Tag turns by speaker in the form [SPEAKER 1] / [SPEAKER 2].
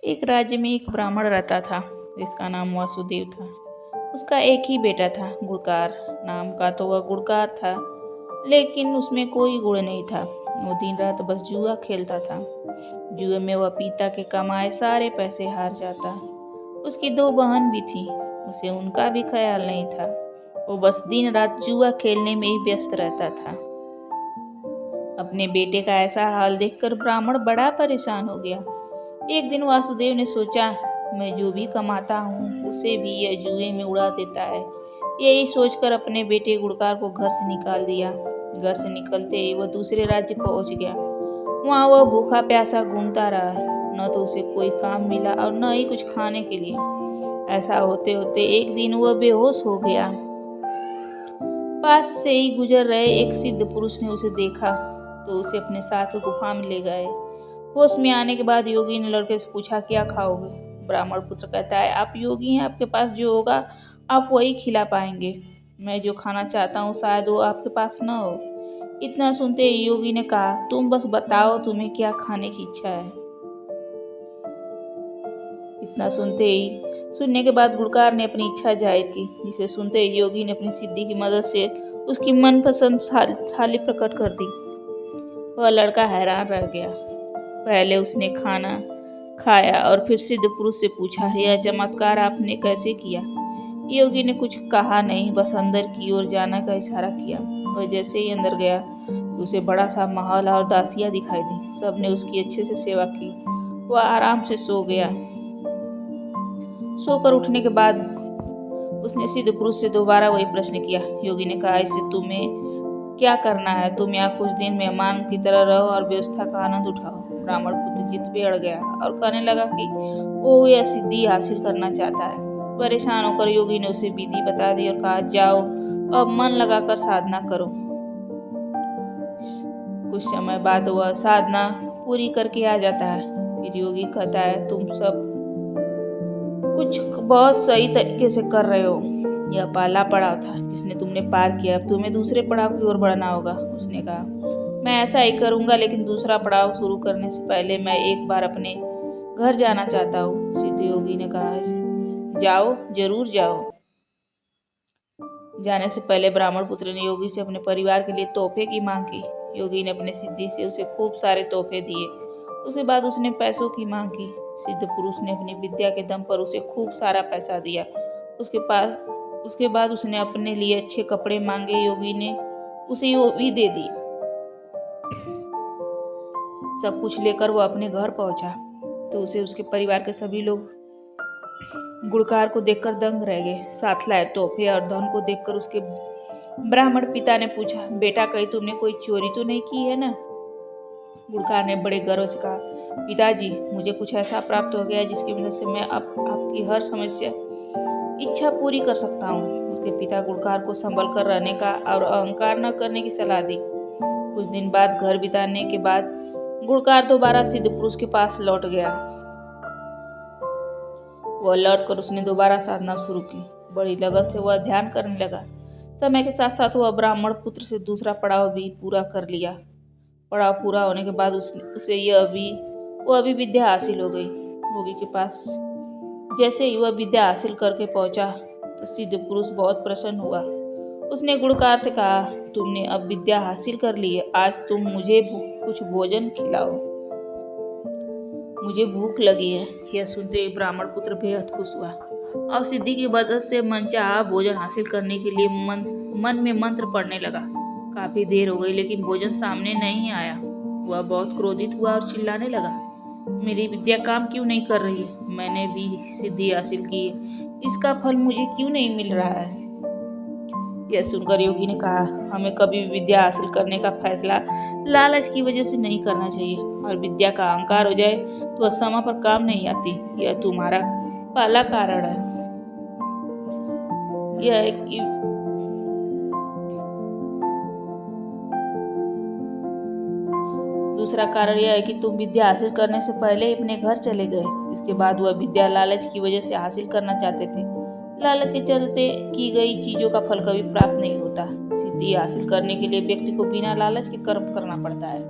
[SPEAKER 1] एक राज्य में एक ब्राह्मण रहता था जिसका नाम वासुदेव था। उसका एक ही बेटा था गुणकार नाम का। तो वह गुणकार था लेकिन उसमें कोई गुण नहीं था। वो दिन रात बस जुआ खेलता था। जुए में वह पिता के कमाए सारे पैसे हार जाता। उसकी दो बहन भी थी, उसे उनका भी ख्याल नहीं था। वो बस दिन रात जुआ खेलने में ही व्यस्त रहता था। अपने बेटे का ऐसा हाल देखकर ब्राह्मण बड़ा परेशान हो गया। एक दिन वासुदेव ने सोचा, मैं जो भी कमाता हूँ उसे भी यह जुए में उड़ा देता है। यही सोचकर अपने बेटे गुड़कार को घर से निकाल दिया। घर से निकलते ही वह दूसरे राज्य पहुंच गया। वहाँ वह भूखा प्यासा घूमता रहा। न तो उसे कोई काम मिला और न ही कुछ खाने के लिए। ऐसा होते होते एक दिन वह बेहोश हो गया। पास से ही गुजर रहे एक सिद्ध पुरुष ने उसे देखा तो उसे अपने साथ गुफा में ले गए। होश में आने के बाद योगी ने लड़के से पूछा, क्या खाओगे? ब्राह्मण पुत्र कहता है, आप योगी हैं, आपके पास जो होगा आप वही खिला पाएंगे। मैं जो खाना चाहता हूँ शायद वो आपके पास न हो। इतना सुनते ही योगी ने कहा, तुम बस बताओ तुम्हें क्या खाने की इच्छा है। इतना सुनने के बाद गुड़कार ने अपनी इच्छा जाहिर की, जिसे सुनते ही योगी ने अपनी सिद्धि की मदद से उसकी मनपसंद थाली प्रकट कर दी। वह लड़का हैरान रह गया। पहले उसने खाना खाया और फिर सिद्ध पुरुष से पूछा, यह चमत्कार आपने कैसे किया? योगी ने कुछ कहा नहीं, बस अंदर की ओर जाने का इशारा किया। वह जैसे ही अंदर गया तो उसे बड़ा सा महल और दासियां दिखाई दी। सबने उसकी अच्छे से सेवा की। वह आराम से सो गया। सोकर उठने के बाद उसने सिद्ध पुरुष से दोबारा वही प्रश्न किया। योगी ने कहा, इससे तुम्हें क्या करना है? तुम यहाँ कुछ दिन मेहमान की तरह रहो और व्यवस्था का आनंद उठाओ। ब्राह्मण पुत्र जिद पे अड़ गया और कहने लगा कि वो यह सिद्धि हासिल करना चाहता है। परेशान होकर योगी ने उसे विधि बता दी और कहा, जाओ अब मन लगाकर साधना करो। कुछ समय बाद वह साधना पूरी करके आ जाता है। फिर योगी कहता है, तुम सब कुछ बहुत सही तरीके से कर रहे हो। यह पहला पड़ाव था जिसने तुमने पार किया, अब तुम्हें दूसरे पड़ाव की ओर बढ़ना होगा। उसने कहा, मैं ऐसा ही करूंगा, लेकिन दूसरा पड़ाव शुरू करने से पहले मैं एक बार अपने घर जाना चाहता हूँ। सिद्ध योगी ने कहा, जाओ, जरूर जाओ। जाने से पहले ब्राह्मण पुत्र ने योगी से अपने परिवार के लिए तोहफे की मांग की। योगी ने अपने सिद्धि से उसे खूब सारे तोहफे दिए। उसके बाद उसने पैसों की मांग की। सिद्ध पुरुष ने अपनी विद्या के दम पर उसे खूब सारा पैसा दिया। उसके बाद उसने अपने लिए अच्छे कपड़े मांगे। योगी ने उसे वो भी दे दी। सब कुछ लेकर वो अपने घर पहुंचा तो उसे उसके परिवार के सभी लोग गुड़कार को देखकर दंग रह गए। साथ लाए तोहफे और धन को देखकर उसके ब्राह्मण पिता ने पूछा, बेटा कहीं तुमने कोई चोरी तो नहीं की है ना? गुड़कार ने बड़े गर्व से कहा, पिताजी, मुझे कुछ ऐसा प्राप्त हो गया जिसकी मदद से मैं आपकी हर समस्या इच्छा पूरी कर सकता हूँ। उसके पिता गुड़कार को संभल कर रहने का और अहंकार न करने की सलाह दी। कुछ दिन बाद घर बिताने के बाद गुड़कार दोबारा सिद्ध पुरुष के पास लौट गया। वह लौटकर उसने दोबारा साधना शुरू की। बड़ी लगन से वह ध्यान करने लगा। समय के साथ साथ वह ब्राह्मण पुत्र से दूसरा पड़ाव भी पूरा कर लिया। पड़ाव पूरा होने के बाद वह भी विद्या हासिल हो गई। योगी के पास जैसे ही वह विद्या हासिल करके पहुंचा तो सिद्ध पुरुष बहुत प्रसन्न हुआ। उसने गुड़कार से कहा, तुमने अब विद्या हासिल कर ली है, आज तुम मुझे कुछ भोजन खिलाओ, मुझे भूख लगी है। यह सुनते ही ब्राह्मण पुत्र बेहद खुश हुआ और सिद्धि की मदद से मनचाहा भोजन हासिल करने के लिए मन में मंत्र पढ़ने लगा। काफी देर हो गई लेकिन भोजन सामने नहीं आया। वह बहुत क्रोधित हुआ और चिल्लाने लगा, मेरी विद्या काम क्यों नहीं कर रही है? मैंने भी सिद्धि हासिल की है, इसका फल मुझे क्यों नहीं मिल रहा है? यह सुनकर योगी ने कहा, हमें कभी भी विद्या हासिल करने का फैसला लालच की वजह से नहीं करना चाहिए। और विद्या का अहंकार हो जाए तो समय पर काम नहीं आती। यह तुम्हारा पहला कारण है। यह है कि दूसरा कारण यह है कि तुम विद्या हासिल करने से पहले ही अपने घर चले गए। इसके बाद वह विद्या लालच की वजह से हासिल करना चाहते थे। लालच के चलते की गई चीजों का फल कभी प्राप्त नहीं होता। सिद्धि हासिल करने के लिए व्यक्ति को बिना लालच के कर्म करना पड़ता है।